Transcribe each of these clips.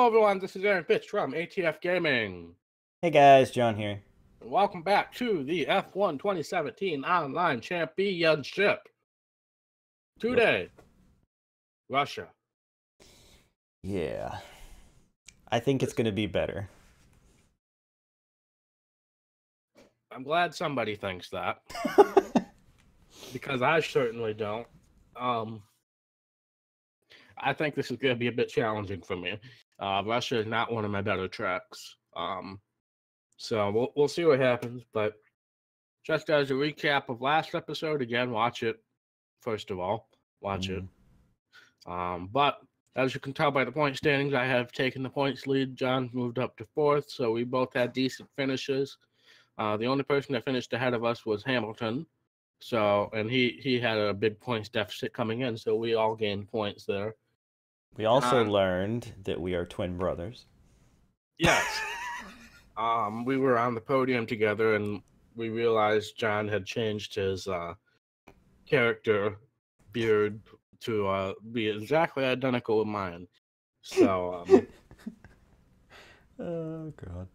Hello everyone, this is Aaron Fitch from ATF Gaming. Hey guys, John here. And welcome back to the F1 2017 Online Championship. Today, Russia. Yeah. I think it's going to be better. I'm glad somebody thinks that. Because I certainly don't. I think this is going to be a bit challenging for me. Russia is not one of my better tracks. So we'll see what happens, but just as a recap of last episode, again, watch it. First of all, watch it. But as you can tell by the point standings, I have taken the points lead. John moved up to fourth, so we both had decent finishes. The only person that finished ahead of us was Hamilton. And he had a big points deficit coming in, so we all gained points there. We also learned that we are twin brothers. Yes. We were on the podium together, and we realized John had changed his character beard to be exactly identical with mine. So, oh god.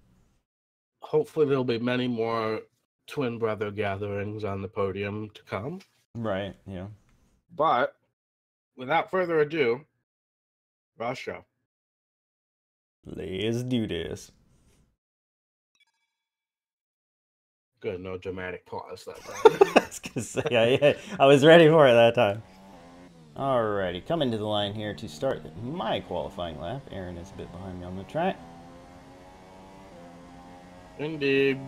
Hopefully there'll be many more twin brother gatherings on the podium to come. Right, yeah. But without further ado, Russia. Let's do this. Good, no dramatic pause that time. I was gonna say, I was ready for it that time. Alrighty, coming to the line here to start my qualifying lap. Aaron is a bit behind me on the track. Indeed.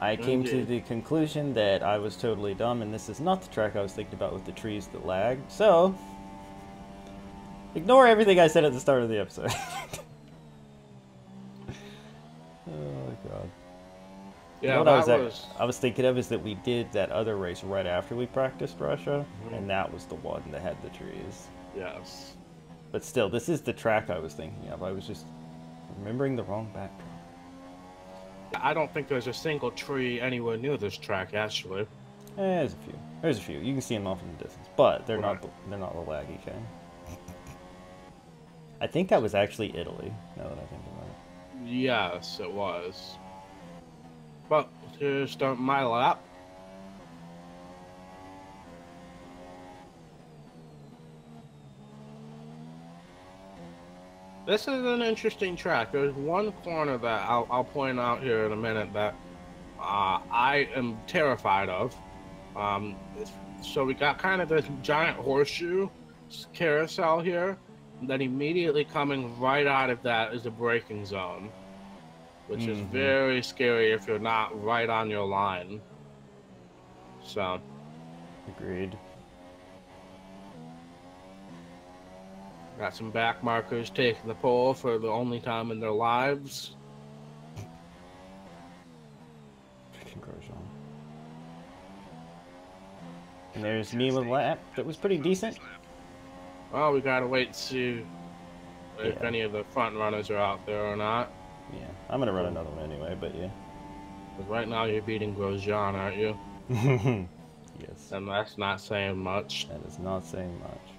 I came to the conclusion that I was totally dumb, and this is not the track I was thinking about with the trees that lagged. So, ignore everything I said at the start of the episode. Oh god. Yeah, what I was thinking of is that we did that other race right after we practiced Russia, and that was the one that had the trees. Yes. But still, this is the track I was thinking of. I was just remembering the wrong backdrop. I don't think there's a single tree anywhere near this track, actually. There's a few. There's a few. You can see them off in the distance, but they're not the laggy kind. I think that was actually Italy. Now that I think about it. Yes, it was. But to start my lap. This is an interesting track. There's one corner that I'll point out here in a minute that I am terrified of. So we got kind of this giant horseshoe carousel here. And then immediately coming right out of that is a braking zone, which is very scary if you're not right on your line. So. Agreed. Got some back markers taking the pole for the only time in their lives. And there's me with a lap that was pretty decent. Well, we gotta wait to see if any of the front runners are out there or not. Yeah, I'm gonna run another one anyway, but yeah. Because right now you're beating Grosjean, aren't you? Yes. And that's not saying much. That is not saying much.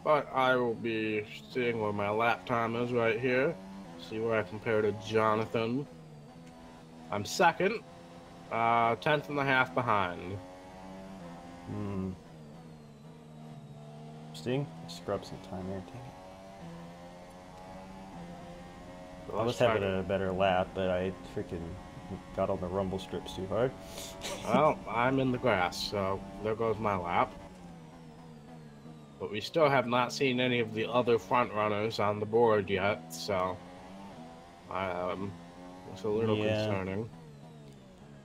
But I will be seeing where my lap time is right here. See where I compare to Jonathan. I'm second. 10th and a half behind. Interesting. Scrub some time there, take it. I was having a better lap, but I freaking got on the rumble strips too hard. Well, I'm in the grass, so there goes my lap. But we still have not seen any of the other front runners on the board yet, so it's a little concerning.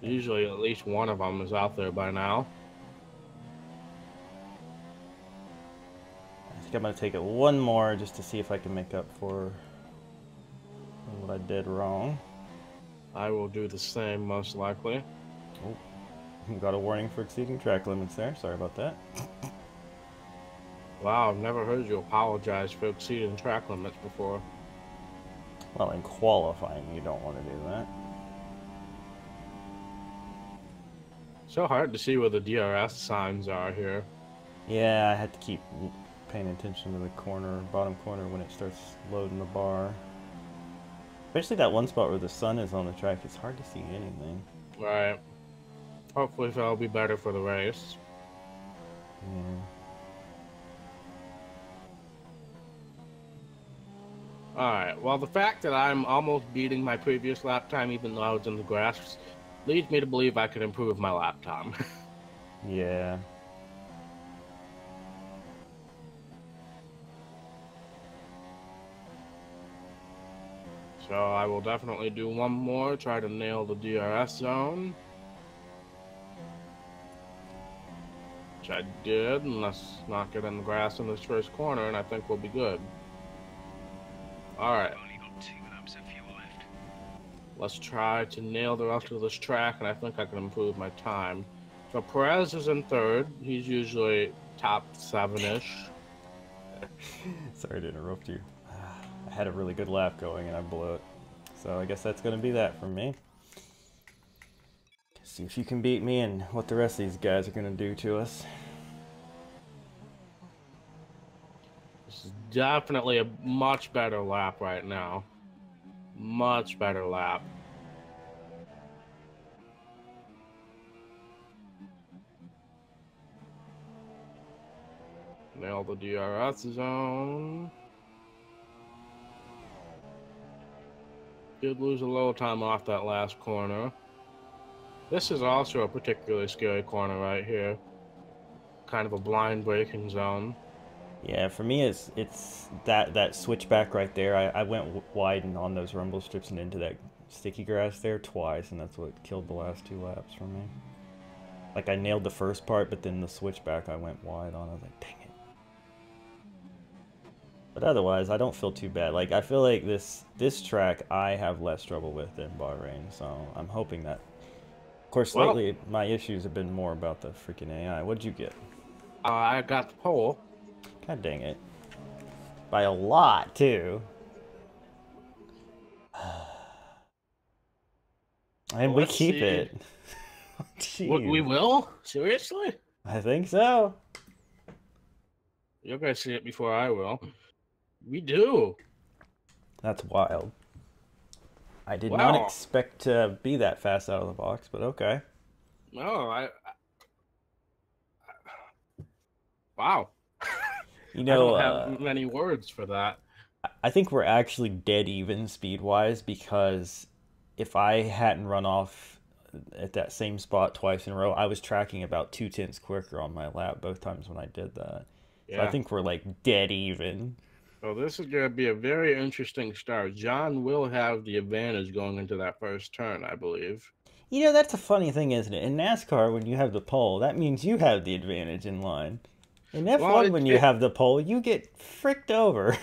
Usually at least one of them is out there by now. I think I'm going to take it one more just to see if I can make up for what I did wrong. I will do the same, most likely. Oh. Got a warning for exceeding track limits there. Sorry about that. Wow, I've never heard you apologize for exceeding track limits before. Well, in qualifying, you don't want to do that. So hard to see where the DRS signs are here. Yeah, I had to keep paying attention to the corner, bottom corner, when it starts loading the bar. Especially that one spot where the sun is on the track, it's hard to see anything. Right. Hopefully that'll be better for the race. Yeah. Alright, well the fact that I'm almost beating my previous lap time even though I was in the grass leads me to believe I could improve my lap time. Yeah. So I will definitely do one more, try to nail the DRS zone. Which I did, and let's not get in the grass in this first corner, and I think we'll be good. Alright. Let's try to nail the rest of this track, and I think I can improve my time. So Perez is in third. He's usually top 7-ish. Sorry to interrupt you. I had a really good lap going and I blew it. So I guess that's going to be that for me. See if you can beat me and what the rest of these guys are going to do to us. This is definitely a much better lap right now. Much better lap. Nail the DRS zone. Did lose a little time off that last corner. This is also a particularly scary corner right here. Kind of a blind braking zone. Yeah, for me it's that switchback right there. I went wide and on those rumble strips and into that sticky grass there twice, and that's what killed the last 2 laps for me. Like I nailed the first part, but then the switchback I went wide on. I was like, dang it. But otherwise, I don't feel too bad. Like I feel like this track I have less trouble with than Bahrain, so I'm hoping that. Of course, lately my issues have been more about the freaking AI. What'd you get? I got the pole. God dang it. By a lot, too. And we keep it. We will? Seriously? I think so. You're going to see it before I will. We do. That's wild. I did not expect to be that fast out of the box, but okay. No, wow. You know, I don't have many words for that. I think we're actually dead even speed-wise, because if I hadn't run off at that same spot twice in a row, I was tracking about 2/10 quicker on my lap both times when I did that. Yeah. So I think we're like dead even. So this is going to be a very interesting start. John will have the advantage going into that first turn, I believe. You know, that's a funny thing, isn't it? In NASCAR, when you have the pole, that means you have the advantage in line. In F1, when you have the pole, you get fricked over.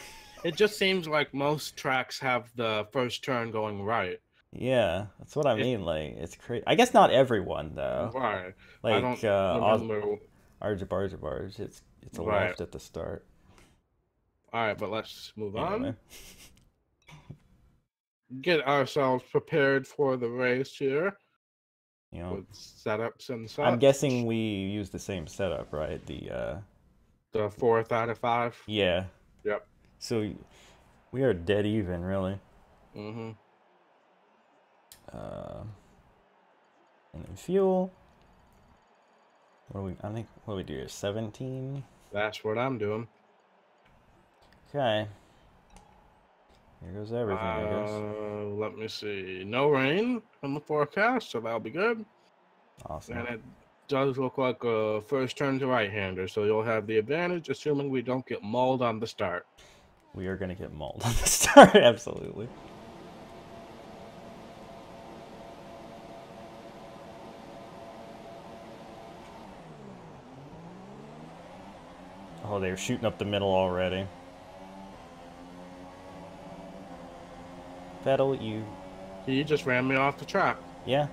It just seems like most tracks have the first turn going right. Yeah, that's what I mean. Like, it's crazy. I guess not everyone, though. Right. Like, I don't remember. Arge, it's a left at the start. All right, but let's move on. Get ourselves prepared for the race here. You know, with setups and such. I'm guessing we use the same setup, right? The 4th out of 5. Yeah. Yep. So we are dead even, really. Mm-hmm. And then fuel. What do we do here? 17. That's what I'm doing. Okay. Here goes everything, I guess. Let me see. No rain on the forecast, so that'll be good. Awesome. And it does look like a first turn to right-hander, so you'll have the advantage, assuming we don't get mauled on the start. We are going to get mauled on the start, absolutely. Oh, they're shooting up the middle already. Vettel, you just ran me off the track. Yeah.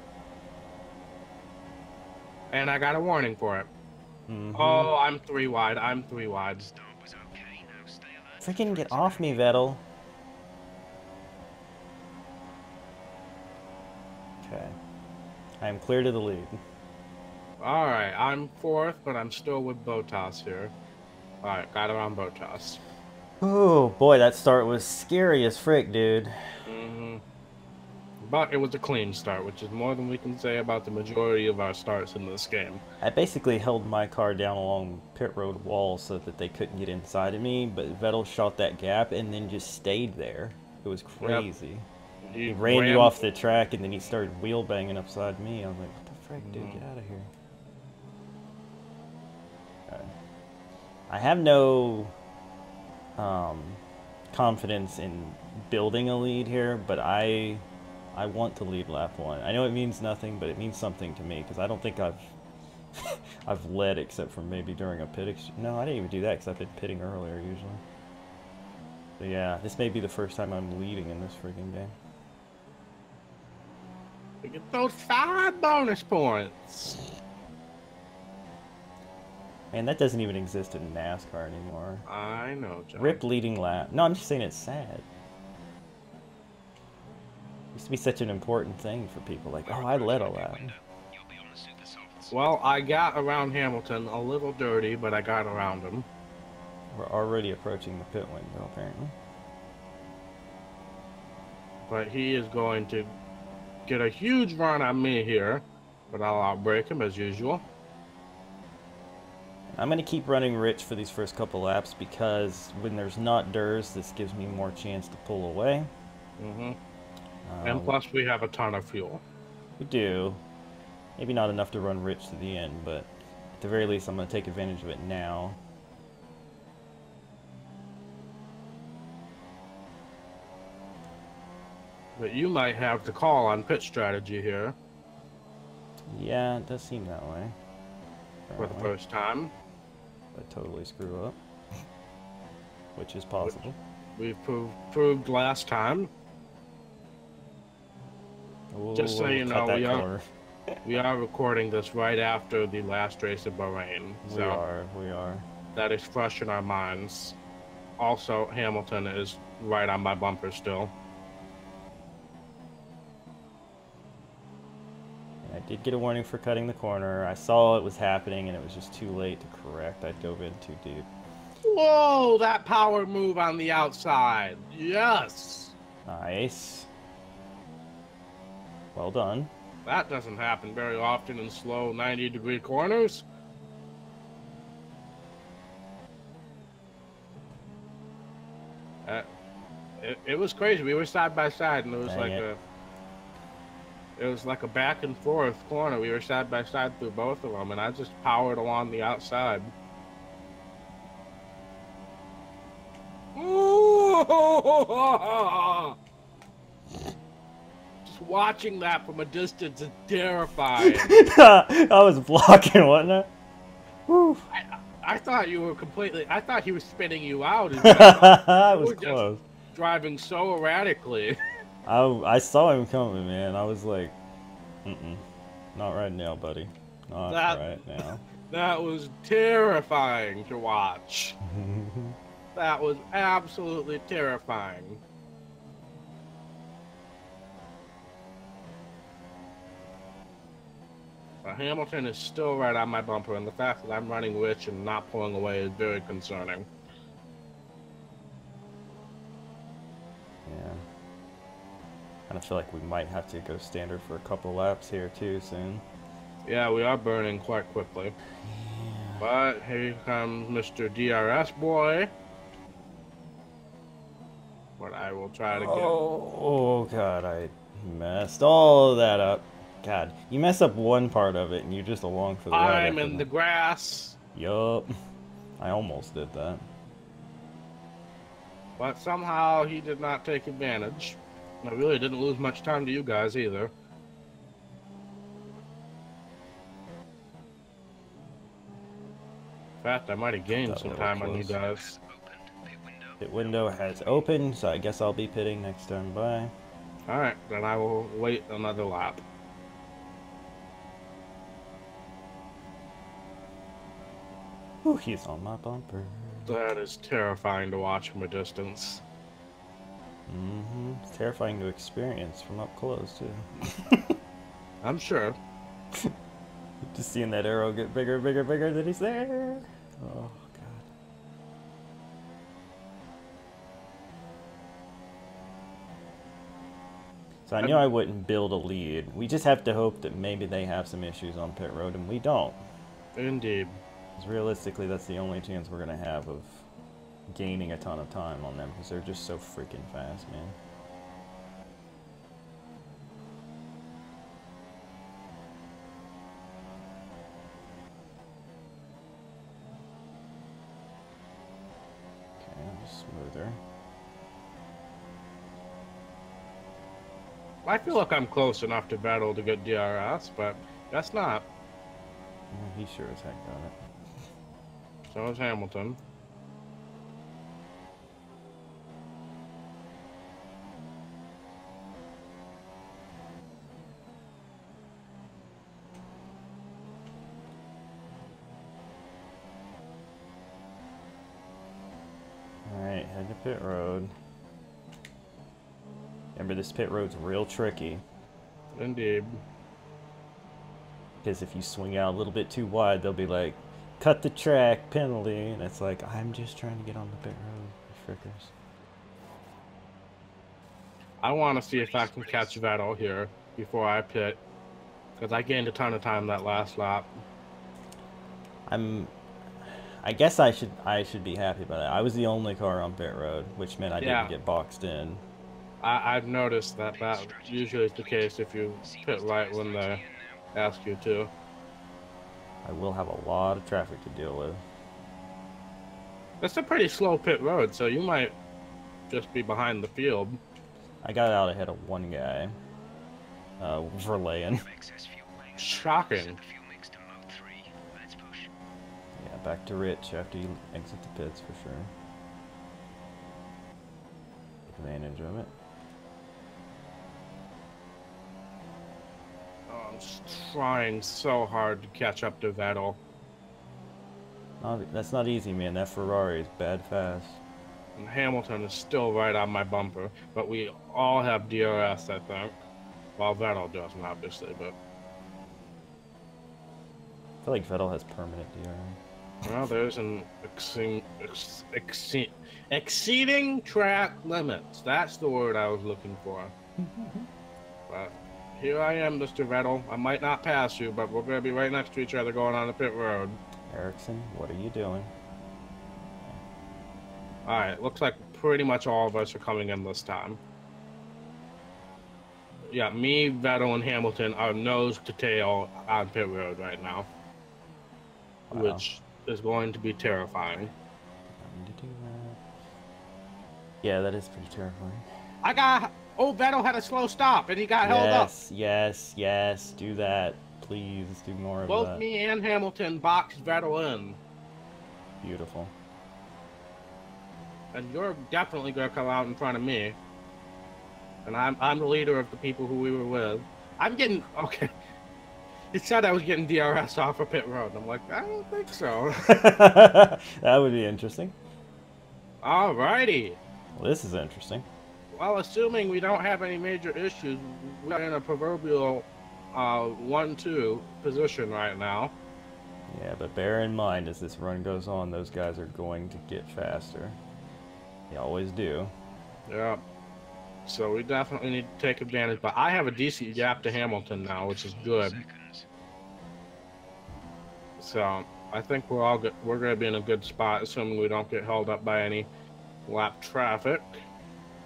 And I got a warning for it. Mm-hmm. Oh, I'm 3 wide. I'm 3 wide. Freaking get off me, Vettel. Okay. I am clear to the lead. All right, I'm 4th, but I'm still with Botas here. All right, got around Botas. Oh boy, that start was scary as frick, dude. Mm-hmm. But it was a clean start, which is more than we can say about the majority of our starts in this game. I basically held my car down along pit road wall so that they couldn't get inside of me, but Vettel shot that gap and then just stayed there. It was crazy. Yep. He ran you off the track and then he started wheel banging upside me. I was like, what the frick, dude, get out of here. Okay. I have no confidence in building a lead here, but I want to lead lap 1. I know it means nothing, but it means something to me because I don't think I've I've led except for maybe during a pit No, I didn't even do that because I've been pitting earlier usually. But yeah, this may be the first time I'm leading in this freaking game. We get those 5 bonus points. Man, that doesn't even exist in NASCAR anymore. I know, John. Rip leading lap. No, I'm just saying it's sad. It used to be such an important thing for people. Like, oh, I led a lap. Well, I got around Hamilton a little dirty, but I got around him. We're already approaching the pit window, apparently. But he is going to get a huge run on me here, but I'll outbrake him as usual. I'm going to keep running rich for these first couple laps because when there's not DRS, this gives me more chance to pull away. Mm-hmm. And plus we have a ton of fuel. We do. Maybe not enough to run rich to the end, but at the very least I'm going to take advantage of it now. But you might have the call on pit strategy here. Yeah, it does seem that way. For the first time. I totally screw up. Which is possible. We've proved last time. Ooh, just so you know, we are recording this right after the last race of Bahrain. So we are. That is fresh in our minds. Also, Hamilton is right on my bumper still. I did get a warning for cutting the corner. I saw it was happening and it was just too late to correct. I dove in too deep. Whoa, that power move on the outside. Yes. Nice. Well done. That doesn't happen very often in slow 90-degree corners. It was crazy. We were side by side, and it was like a back and forth corner. We were side by side through both of them, and I just powered along the outside. Just watching that from a distance is terrifying. I was blocking, wasn't I? Woo. I thought you were completely. I thought he was spinning you out. I was close. Driving so erratically. I saw him coming, man. I was like, not right now, buddy. Not right now. That was terrifying to watch. That was absolutely terrifying. Hamilton is still right on my bumper, and the fact that I'm running rich and not pulling away is very concerning. Yeah. I kind of feel like we might have to go standard for a couple laps here too soon. Yeah, we are burning quite quickly. Yeah. But here comes Mr. DRS boy. But I will try to get... Oh God, I messed all that up. God, you mess up one part of it and you're just along for the ride. I'm in the grass. Yup. I almost did that. But somehow he did not take advantage. I really didn't lose much time to you guys either. In fact, I might have gained some time on you guys. Pit window has opened, so I guess I'll be pitting next time. Bye. Alright, then I will wait another lap. Oh, he's on my bumper. That is terrifying to watch from a distance. It's terrifying to experience from up close, too. I'm sure. Just seeing that arrow get bigger, bigger, bigger, that he's there. Oh, God. So I knew I wouldn't build a lead. We just have to hope that maybe they have some issues on pit road, and we don't. Indeed. Because realistically, that's the only chance we're going to have of gaining a ton of time on them, because they're just so freaking fast, man. Smoother. I feel like I'm close enough to Vettel to get DRS, but that's not. Well, he sure as heck got it. So is Hamilton. Alright, head to pit road. Remember, this pit road's real tricky. Indeed. Because if you swing out a little bit too wide, they'll be like, cut the track, penalty. And it's like, I'm just trying to get on the pit road, you frickers. I want to see if I can catch Vettel here before I pit. Because I gained a ton of time that last lap. I guess I should be happy about that. I was the only car on pit road, which meant I didn't get boxed in. I've noticed that usually is the case if you pit right when they ask you to. I will have a lot of traffic to deal with. It's a pretty slow pit road, so you might just be behind the field. I got out ahead of one guy. Verlaine. Shocking. Yeah, back to Rich after you exit the pits for sure. Take advantage of it. Oh, I'm just trying so hard to catch up to Vettel. That's not easy, man. That Ferrari is bad fast. And Hamilton is still right on my bumper, but we all have DRS, I think. Well, Vettel doesn't, obviously, but... I feel like Vettel has permanent DRS. Well, there's an exceeding track limits. That's the word I was looking for. But here I am, Mr. Vettel. I might not pass you, but we're going to be right next to each other going on the pit road. Ericsson, what are you doing? Alright, looks like pretty much all of us are coming in this time. Yeah, me, Vettel, and Hamilton are nose to tail on pit road right now. Wow. Which is going to be terrifying. Yeah, that is pretty terrifying. Vettel had a slow stop and he got held up. Yes, do that. Please do more of that. Both me and Hamilton boxed Vettel in. Beautiful. And you're definitely going to come out in front of me. And I'm the leader of the people who we were with. I'm getting... Okay. It said I was getting DRS off of pit road. I'm like, I don't think so. That would be interesting. Alrighty. Well, this is interesting. Well, assuming we don't have any major issues, we're in a proverbial 1-2 position right now. Yeah, but bear in mind, as this run goes on, those guys are going to get faster. They always do. Yeah. So we definitely need to take advantage. But I have a decent gap to Hamilton now, which is good. So I think we're all good. We're going to be in a good spot, assuming we don't get held up by any lap traffic.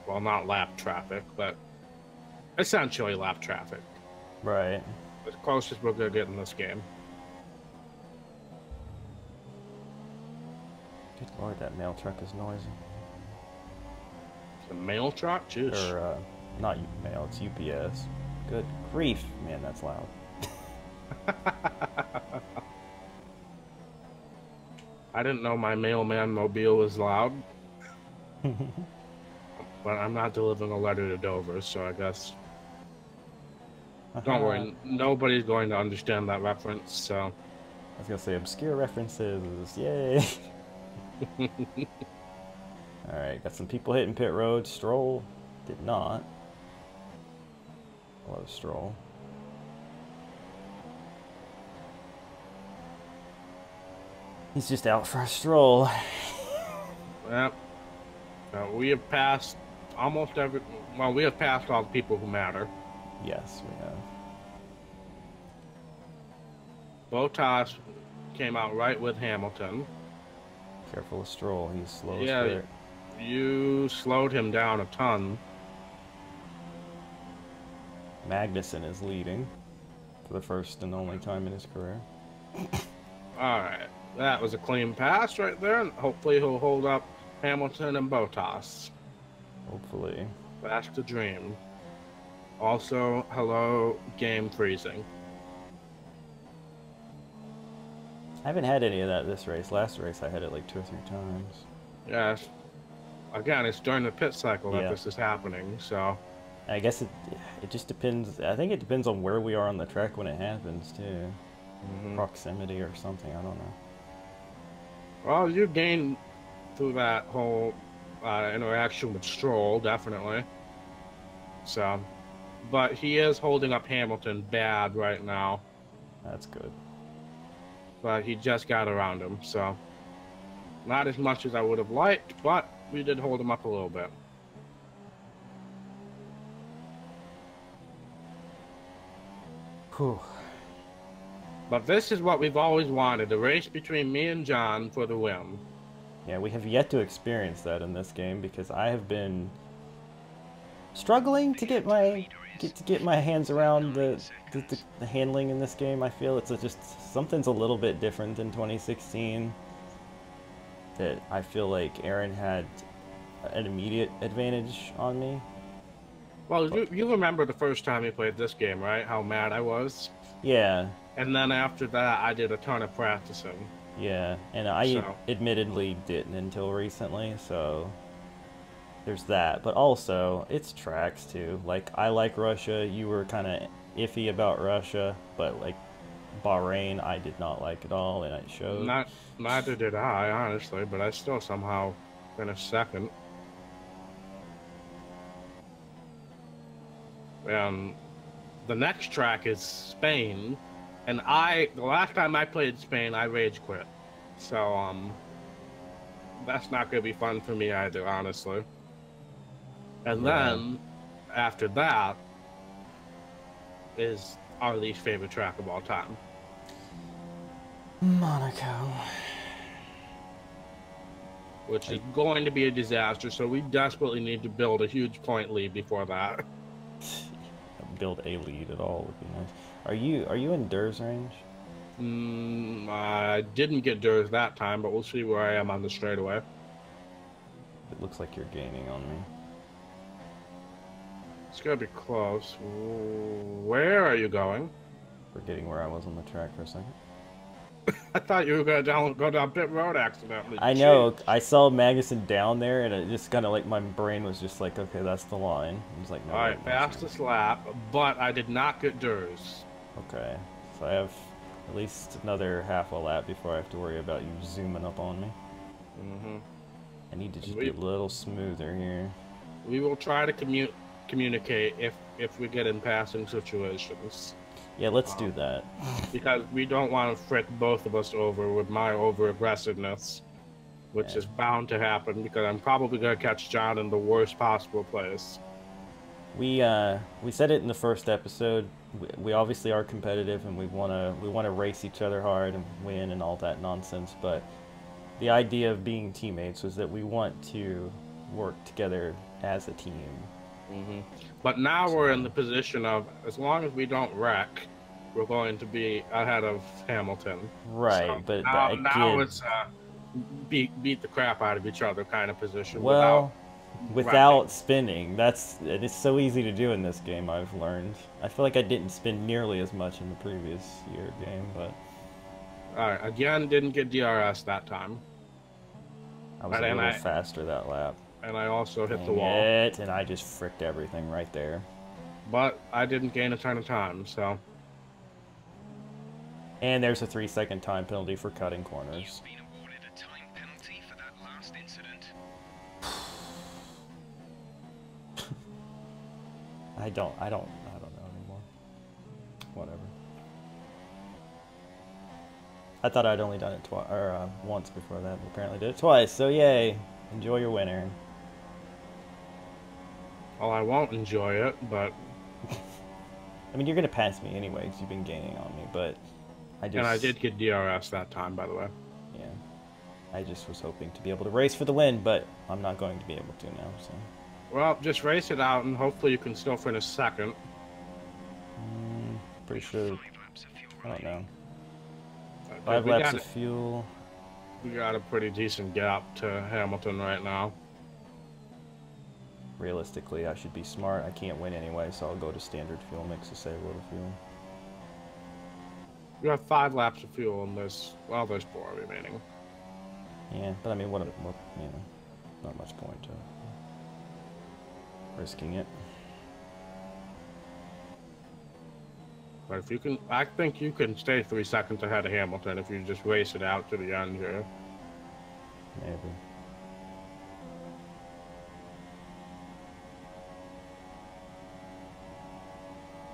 Well, not lap traffic, but essentially lap traffic. Right. As close as we're going to get in this game. Good lord, that mail truck is noisy. The mail truck? Jeez. Or, not mail, it's UPS. Good grief, man, that's loud. I didn't know my mailman mobile was loud. But I'm not delivering a letter to Dover, so I guess... Don't worry, nobody's going to understand that reference, so... I was gonna say obscure references. Yay! Alright, got some people hitting pit road. Stroll did not. Hello, Stroll. He's just out for a stroll. Yep. We have passed almost every. Well, we have passed all the people who matter. Yes, we have. Bottas came out right with Hamilton. Careful of Stroll. He's slow as Yeah, dirt. you slowed him down a ton. Magnussen is leading for the first and only time in his career. All right, that was a clean pass right there, and hopefully he'll hold up Hamilton and Bottas. Hopefully. That's the dream. Also, hello, game freezing. I haven't had any of that this race. Last race I had it like 2 or 3 times. Yes. Again, it's during the pit cycle that this is happening, so. I guess it just depends. I think it depends on where we are on the track when it happens, too. Proximity or something, I don't know. Well, you gained through that whole interaction with Stroll, definitely. So, but he is holding up Hamilton bad right now. That's good. But he just got around him, so not as much as I would have liked, but we did hold him up a little bit. Whew. But this is what we've always wanted, a race between me and John for the win. Yeah, we have yet to experience that in this game because I have been struggling to get my hands around the handling in this game. I feel it's just something's a little bit different than 2016. That I feel like Aaron had an immediate advantage on me. Well, you remember the first time you played this game, right? How mad I was? Yeah. And then after that, I did a ton of practicing. Yeah, and I admittedly didn't until recently, so there's that. But also, it's tracks too. Like, I like Russia. You were kind of iffy about Russia, but like Bahrain, I did not like at all, and it showed. Neither did I, honestly, but I still somehow finished second. The next track is Spain, and the last time I played Spain, I rage quit. So, that's not going to be fun for me either, honestly. And then, after that, is our least favorite track of all time. Monaco. Which is going to be a disaster, so we desperately need to build a huge point lead before that. Build a lead at all would be nice. Are you in Dur's range? I didn't get Dur's that time, but we'll see where I am on the straightaway. It looks like you're gaining on me. It's gonna be close. Where are you going? Forgetting where I was on the track for a second. I thought you were gonna go down pit road accidentally. I know. I saw Magnussen down there, and it just kind of like my brain was just like, okay, that's the line. I was like, no. All right, fastest lap, but I did not get Dur's. Okay, so I have at least another half a lap before I have to worry about you zooming up on me. I need to just be a little smoother here. We will try to communicate if we get in passing situations. Yeah, let's do that. Because we don't want to frick both of us over with my over-aggressiveness, which is bound to happen because I'm probably going to catch John in the worst possible place. We said it in the first episode. We obviously are competitive and we want to race each other hard and win and all that nonsense, but the idea of being teammates was that we want to work together as a team. But now we're in the position of, as long as we don't wreck, we're going to be ahead of Hamilton. Right, so but now it's beat the crap out of each other kind of position. Well, without spinning. It's so easy to do in this game, I've learned. I feel like I didn't spin nearly as much in the previous year game, but... Alright, again, didn't get DRS that time. I was a little faster that lap. And I also hit the wall. And I just fricked everything right there. But I didn't gain a ton of time, so... And there's a 3-second time penalty for cutting corners. Been awarded a time penalty for that last incident. I don't know anymore. Whatever. I thought I'd only done it once before that, but apparently did it twice. So yay! Enjoy your winter. Well, I won't enjoy it, but... I mean, you're gonna pass me anyway, because you've been gaining on me, but I just... And I did get DRS that time, by the way. Yeah. I just was hoping to be able to race for the win, but I'm not going to be able to now, so... Well, just race it out, and hopefully you can still finish second. Pretty sure... I don't know. 'Cause 5 we laps got of fuel... We got a pretty decent gap to Hamilton right now. Realistically, I should be smart. I can't win anyway, so I'll go to standard fuel mix to save a little fuel. You have 5 laps of fuel, and there's 4 remaining. Yeah, but I mean, what you know, not much point to risking it. But if you can, I think you can stay 3 seconds ahead of Hamilton if you just race it out to the end here. Maybe.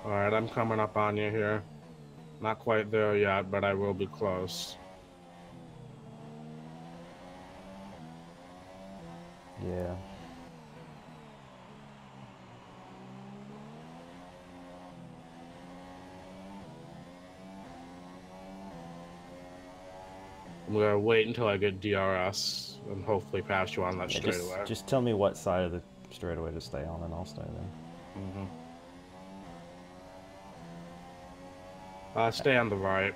Alright, I'm coming up on you here. Not quite there yet, but I will be close. Yeah. I'm gonna wait until I get DRS and hopefully pass you on that Yeah, straightaway. just tell me what side of the straightaway to stay on, and I'll stay there. Stay on the right.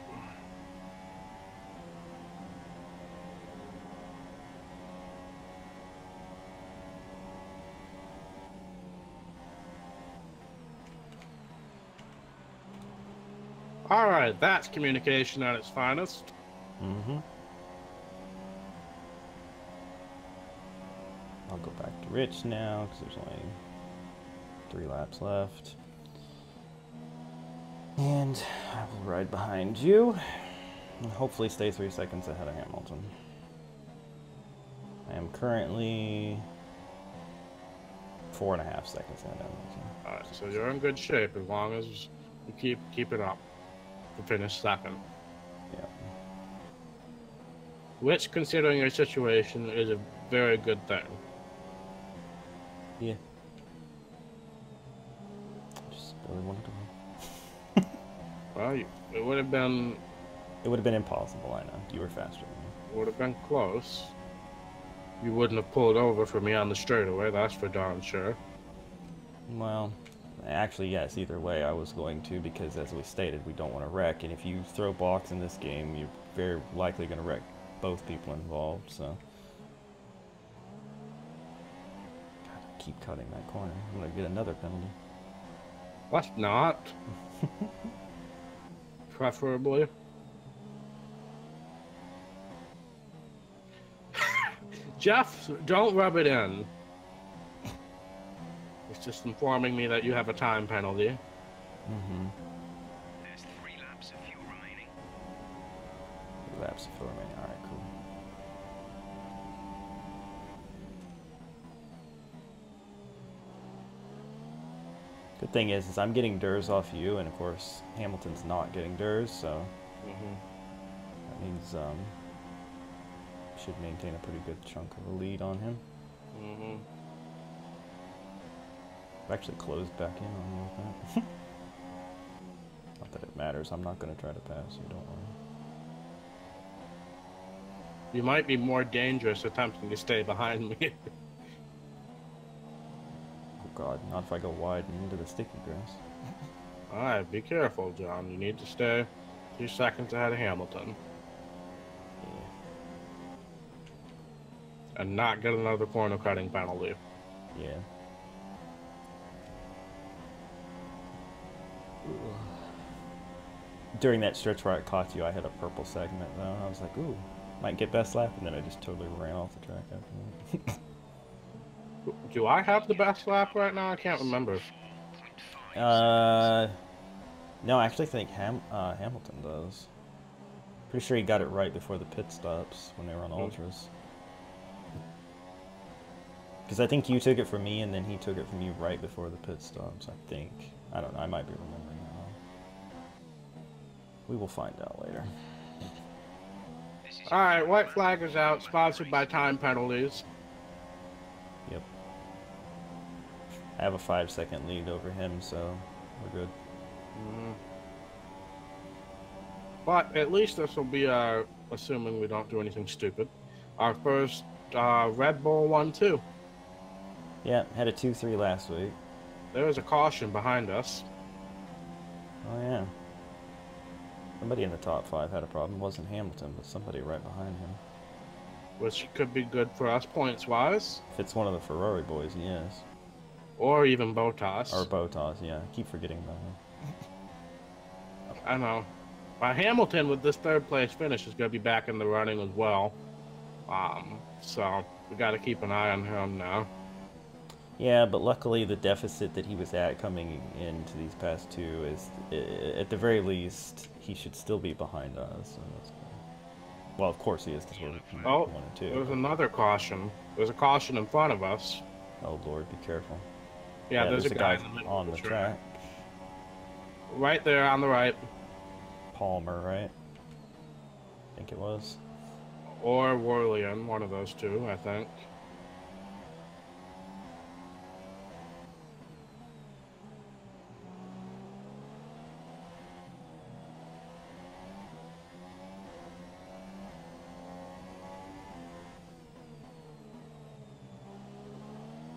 Alright, that's communication at its finest. I'll go back to Rich now, because there's only 3 laps left. And I will ride behind you, and hopefully stay 3 seconds ahead of Hamilton. I am currently 4.5 seconds ahead of Hamilton. Alright, so you're in good shape as long as you keep it up to finish second. Yeah. Which, considering your situation, is a very good thing. Yeah. Just really wanted to win. Well, it would have been... It would have been impossible, I know. You were faster than me. Would have been close. You wouldn't have pulled over for me on the straightaway, that's for darn sure. Well, actually, yes, either way I was going to, because as we stated, we don't want to wreck, and if you throw blocks in this game, you're very likely going to wreck both people involved, so... God, I keep cutting that corner. I'm going to get another penalty. Let's not. Preferably. Jeff, don't rub it in. It's just informing me that you have a time penalty. There's 3 laps of fuel remaining. 3 laps of fuel remaining. Alright, cool. Good thing is I'm getting Durs off you, and of course Hamilton's not getting Durs, so that means should maintain a pretty good chunk of a lead on him. I've actually closed back in on him with that. Not that it matters. I'm not going to try to pass you. Don't worry. You might be more dangerous attempting to stay behind me. Oh God! Not if I go wide and into the sticky grass. Alright, be careful, John. You need to stay 2 seconds ahead of Hamilton. And not get another corner cutting penalty. Yeah. During that stretch where I caught you, I had a purple segment though. I was like, ooh, might get best lap, and then I just totally ran off the track after that. Do I have the best lap right now? I can't remember. No, I actually think Hamilton does. Pretty sure he got it right before the pit stops when they were on ultras. Because I think you took it from me, and then he took it from you right before the pit stops, I think. I don't know, I might be remembering that wrong. We will find out later. Alright, white flag is out, sponsored by time penalties. Yep. I have a 5-second lead over him, so we're good. But at least this will be our, assuming we don't do anything stupid, our first Red Bull 1-2. Yeah, had a 2-3 last week. There was a caution behind us. Oh yeah. Somebody in the top 5 had a problem. It wasn't Hamilton, but somebody right behind him. Which could be good for us points-wise. If it's one of the Ferrari boys, yes. Or even Bottas. Or Bottas, yeah. I keep forgetting about him. I know. Hamilton, with this third place finish, is going to be back in the running as well. So we got to keep an eye on him now. Yeah, but luckily the deficit that he was at coming into these past two is, at the very least, he should still be behind us. So that's good. Well, of course he is, because we're 1 and 2. There's another caution. There's a caution in front of us. Oh Lord, be careful. Yeah, there's a guy on the track. Right there on the right. Palmer, right? I think it was. Or Worlian, one of those two, I think.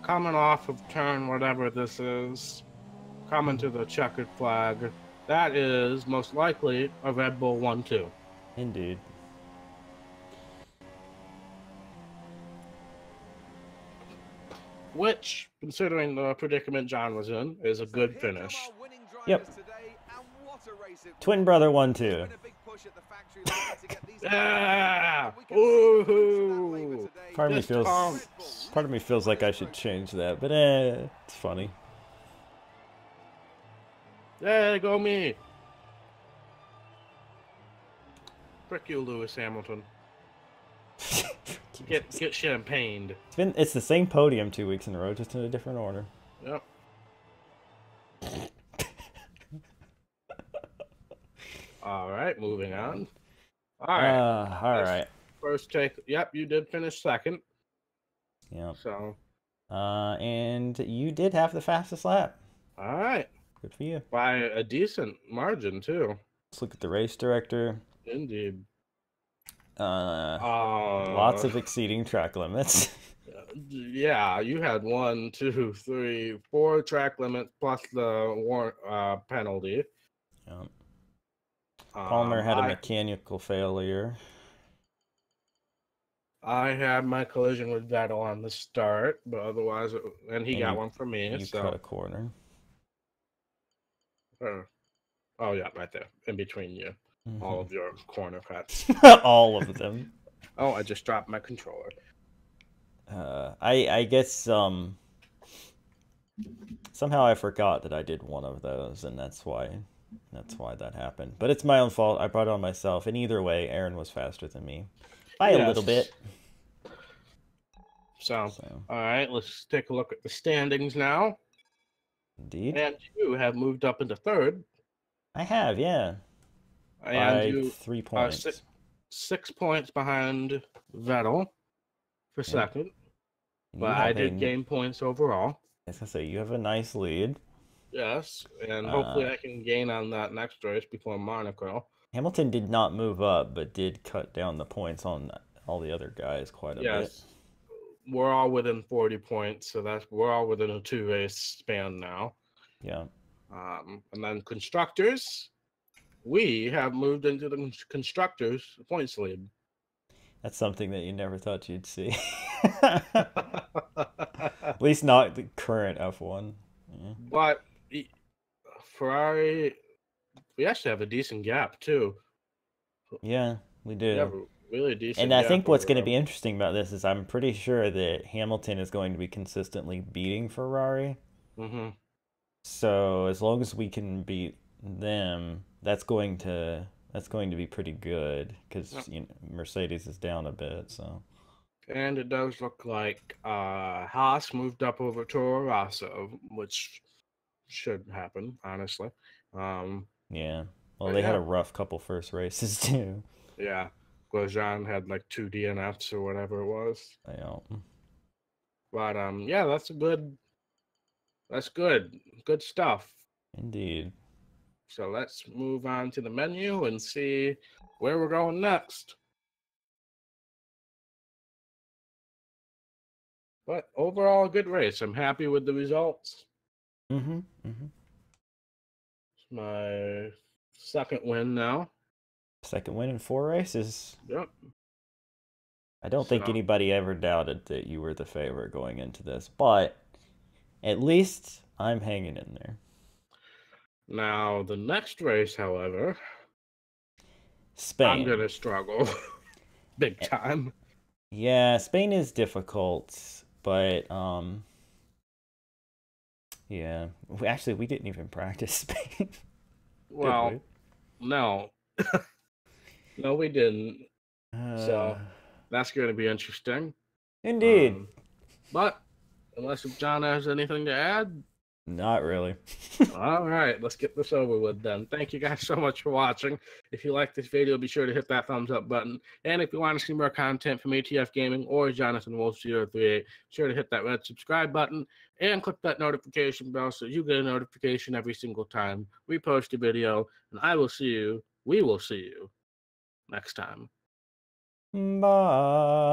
Coming off of turn whatever this is, coming to the checkered flag, that is most likely a Red Bull 1-2. Indeed. Which, considering the predicament John was in, is a good finish. Yep. Twin brother 1-2. Yeah! Woohoo! Part of me feels like I should change that, but it's funny. There go me! Frick you, Lewis Hamilton. Get champagned. It's the same podium 2 weeks in a row, just in a different order. Yep. All right, moving on. All right. All right. First take. Yep, you did finish second. Yep. So. And you did have the fastest lap. All right. Good for you. By a decent margin too. Let's look at the race director. Indeed. Lots of exceeding track limits. Yeah, you had 1, 2, 3, 4 track limits plus the penalty. Yep. Palmer had a mechanical failure. I had my collision with Vettel on the start, but otherwise, and he got one for me. You cut a corner. Oh yeah, right there, in between you. Mm-hmm. All of your corner cuts. All of them. Oh, I just dropped my controller. I guess somehow I forgot that I did one of those, and that's why that happened. But it's my own fault. I brought it on myself. And either way, Aaron was faster than me by a little bit. So, all right, let's take a look at the standings now. Indeed. And you have moved up into third. I have, yeah. And by you 3 points. Are 6 points behind Vettel for second. But I did gain points overall. I was going to say, you have a nice lead. Yes, and hopefully I can gain on that next race before Monaco. Hamilton did not move up, but did cut down the points on all the other guys quite a bit. Yes, we're all within 40 points, so we're all within a 2-race span now. Yeah. And then constructors, we have moved into the constructors points lead. That's something that you never thought you'd see. At least not the current F1. Yeah. But Ferrari, we actually have a decent gap too. Yeah, we do. We have a really decent and I think what's going to be interesting about this is I'm pretty sure that Hamilton is going to be consistently beating Ferrari. Mm-hmm. So as long as we can beat them, that's going to That's going to be pretty good because Yep. you know, Mercedes is down a bit. So And it does look like Haas moved up over Toro Rosso, which should happen, honestly. yeah. Well, But they had yeah, a rough couple first races too. yeah. Grosjean had like 2 DNFs or whatever it was. I know. But yeah, that's good. Good stuff. Indeed. So let's move on to the menu and see where we're going next. But overall, a good race. I'm happy with the results. Mm-hmm. Mm-hmm. It's my second win now. Second win in 4 races. Yep. I don't think So anybody ever doubted that you were the favorite going into this, but at least I'm hanging in there. now the next race, however, I'm Spain. gonna struggle big time. Yeah, Spain is difficult, but yeah. We didn't even practice Spain, did we? Well, no, no, we didn't. Uh, So that's gonna be interesting. Indeed. But unless John has anything to add, Not really. all right, let's get this over with then. Thank you guys so much for watching. If you like this video, be sure to hit that thumbs up button. And if you want to see more content from ATF Gaming or Jonathan Wolf 038, be sure to hit that red subscribe button and click that notification bell so you get a notification every single time we post a video. And we will see you next time. Bye.